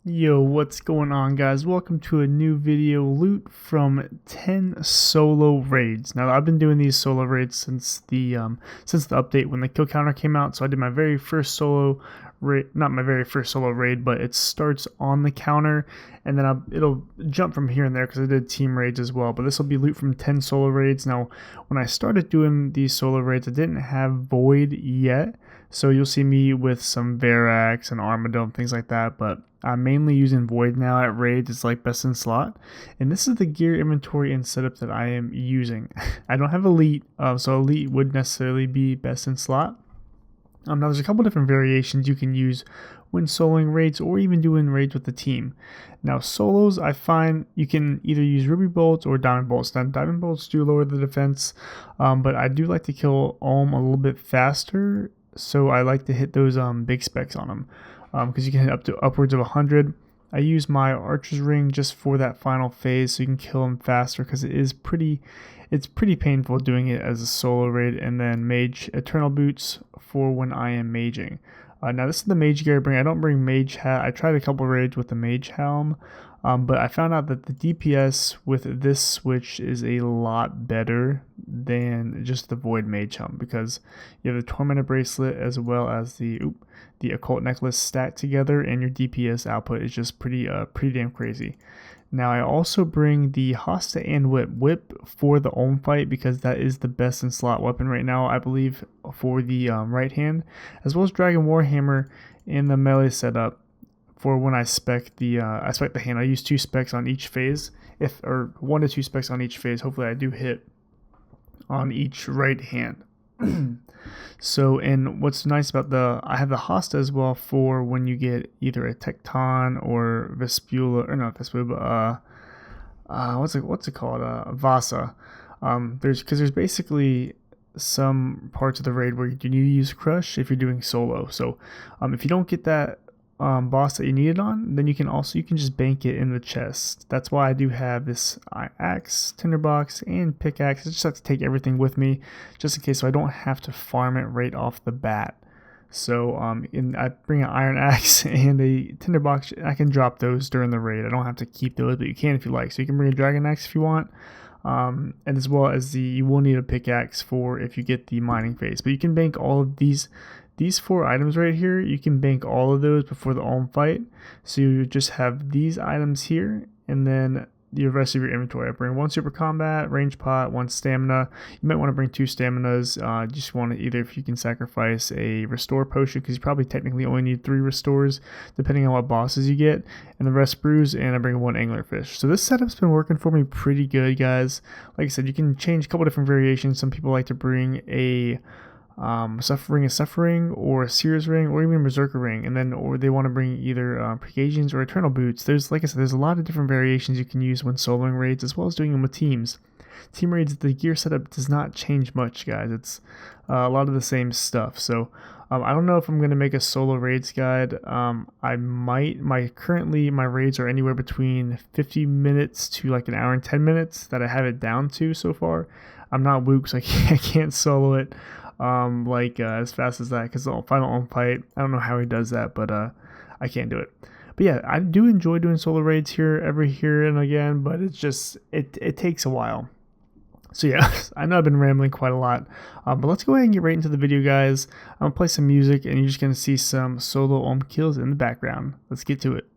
Yo, what's going on, guys? Welcome to a new video, loot from 10 solo raids. Now, I've been doing these solo raids since the update when the kill counter came out. So I did my very first solo raid, not my very first solo raid, but it starts on the counter, and then it'll jump from here and there because I did team raids as well. But this will be loot from 10 solo raids. Now, when I started doing these solo raids, I didn't have Void yet, so you'll see me with some Verax and Armadillo, things like that, but I'm mainly using Void now at raids. It's like best in slot, and this is the gear inventory and setup that I am using. I don't have Elite, so Elite would necessarily be best in slot. Now there's a couple different variations you can use when soloing raids or even doing raids with the team. Now solos, I find you can either use Ruby Bolts or Diamond Bolts. Now Diamond Bolts do lower the defense, but I do like to kill Olm a little bit faster, so I like to hit those big specs on them. Because you can hit up to upwards of 100. I use my Archer's Ring just for that final phase, so you can kill them faster, because it's pretty painful doing it as a solo raid. And then Mage Eternal Boots for when I am maging. Now this is the Mage gear I bring. I don't bring Mage Hat. I tried a couple raids with the Mage Helm, but I found out that the DPS with this switch is a lot better than just the Void Mage Helm, because you have the Tormentor Bracelet as well as the Occult Necklace stacked together, and your DPS output is just pretty damn crazy. Now I also bring the Hosta and Whip for the Olm fight, because that is the best in slot weapon right now, I believe, for the right hand, as well as Dragon Warhammer in the melee setup for when I spec the hand. I use 2 specs on each phase, or 1 to 2 specs on each phase. Hopefully I do hit on each right hand. So, and what's nice about I have the Hosta as well for when you get either a Tecton or Vespula, or not Vespula, but what's it called, Vasa. There's basically some parts of the raid where you need to use Crush if you're doing solo. So if you don't get that boss that you need it on, then you can just bank it in the chest. That's why I do have this axe, tinderbox, and pickaxe. I just have to take everything with me just in case, so I don't have to farm it right off the bat. So I bring an iron axe and a tinderbox. I can drop those during the raid. I don't have to keep those, but you can if you like. So you can bring a dragon axe if you want. And as well as you will need a pickaxe for if you get the mining phase. But you can bank all of these 4 items right here. You can bank all of those before the Olm fight. So you just have these items here, and then the rest of your inventory. I bring 1 super combat, range pot, 1 stamina. You might want to bring 2 staminas. You just want to either, if you can sacrifice a restore potion, because you probably technically only need 3 restores depending on what bosses you get, and the rest brews. And I bring 1 anglerfish. So this setup's been working for me pretty good, guys. Like I said, you can change a couple different variations. Some people like to bring a suffering or a Seer's Ring, or even Berserker Ring, and then or they want to bring either Pregations or Eternal Boots. There's, like I said, there's a lot of different variations you can use when soloing raids, as well as doing them with teams. Team raids, the gear setup does not change much, guys. It's a lot of the same stuff. So I don't know if I'm going to make a solo raids guide. I might. Currently my raids are anywhere between 50 minutes to like an hour and 10 minutes that I have it down to so far. I'm not Wook, so I can't solo it as fast as that, because the final Olm fight, I don't know how he does that, but I can't do it. But yeah, I do enjoy doing solo raids here and again, but it's just it takes a while. So yeah, I know I've been rambling quite a lot, but let's go ahead and get right into the video, guys. I'm gonna play some music, and you're just gonna see some solo Olm kills in the background. Let's get to it.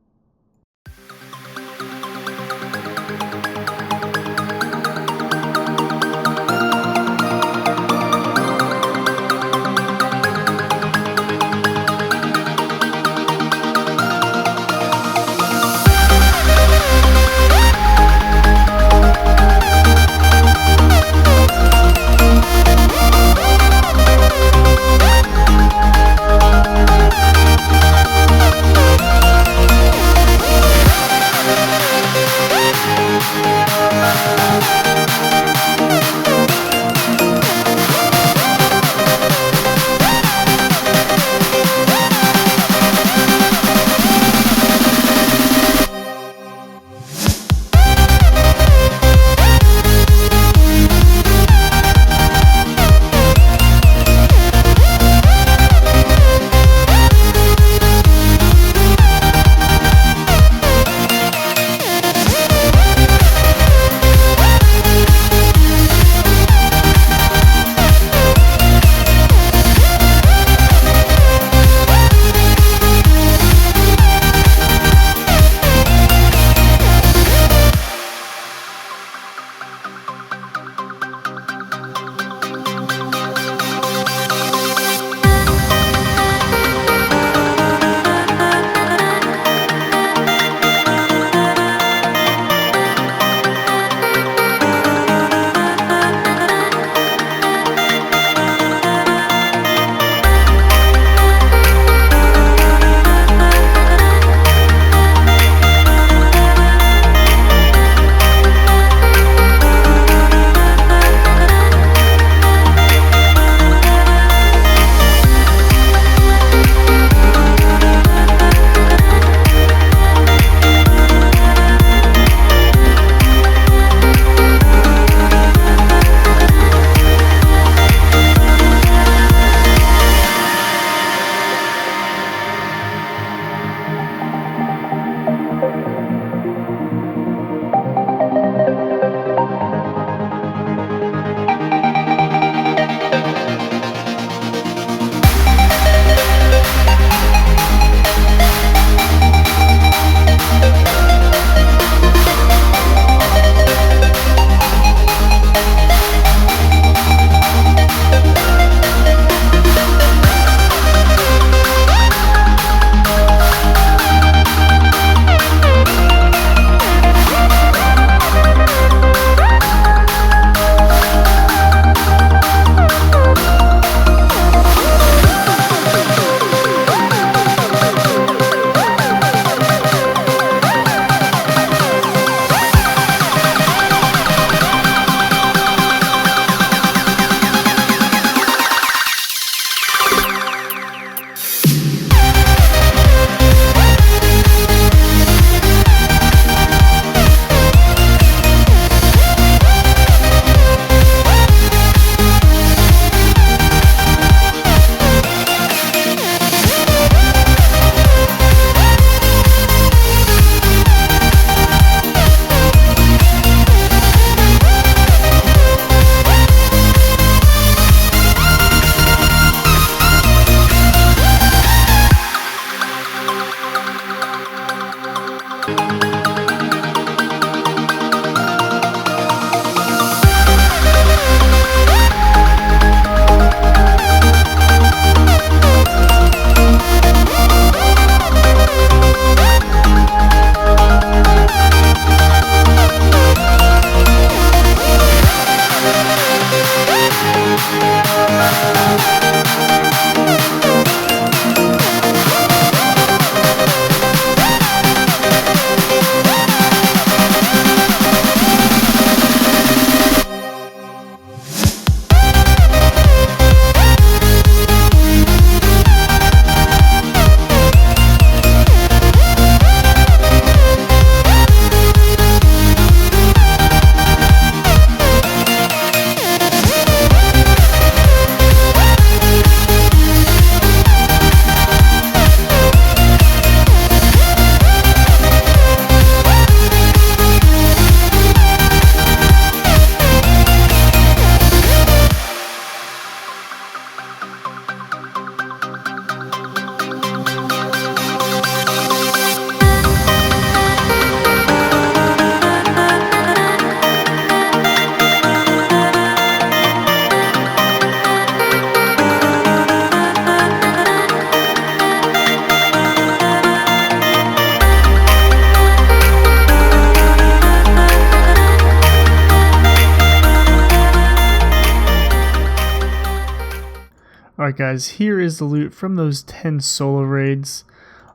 Alright guys, here is the loot from those 10 solo raids.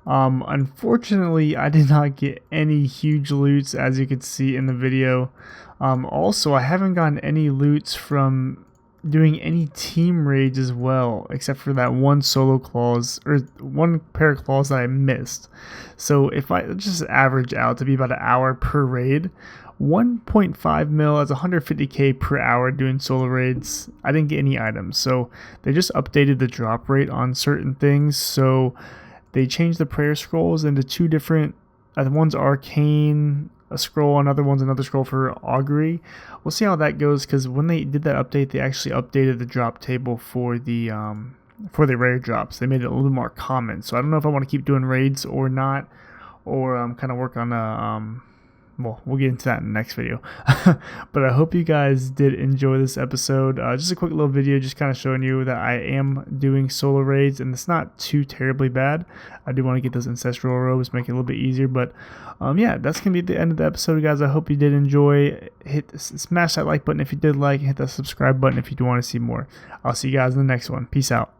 Unfortunately, I did not get any huge loots, as you could see in the video. Also, I haven't gotten any loots from doing any team raids as well, except for that one solo clause, or one pair of claws that I missed. So if I just average out to be about an hour per raid, 1.5 mil as 150k per hour doing solo raids. I didn't get any items, so they just updated the drop rate on certain things. So they changed the prayer scrolls into two different, one's arcane a scroll, another one's another scroll for augury. We'll see how that goes, because when they did that update, they actually updated the drop table for the rare drops. They made it a little more common. So I don't know if I want to keep doing raids or not, or kind of work on a well, we'll get into that in the next video. But I hope you guys did enjoy this episode. Just a quick little video just kind of showing you that I am doing solo raids, and it's not too terribly bad. I do want to get those ancestral robes, make it a little bit easier. But yeah, that's going to be the end of the episode, guys. I hope you did enjoy. Smash that like button if you did like, and hit that subscribe button if you do want to see more. I'll see you guys in the next one. Peace out.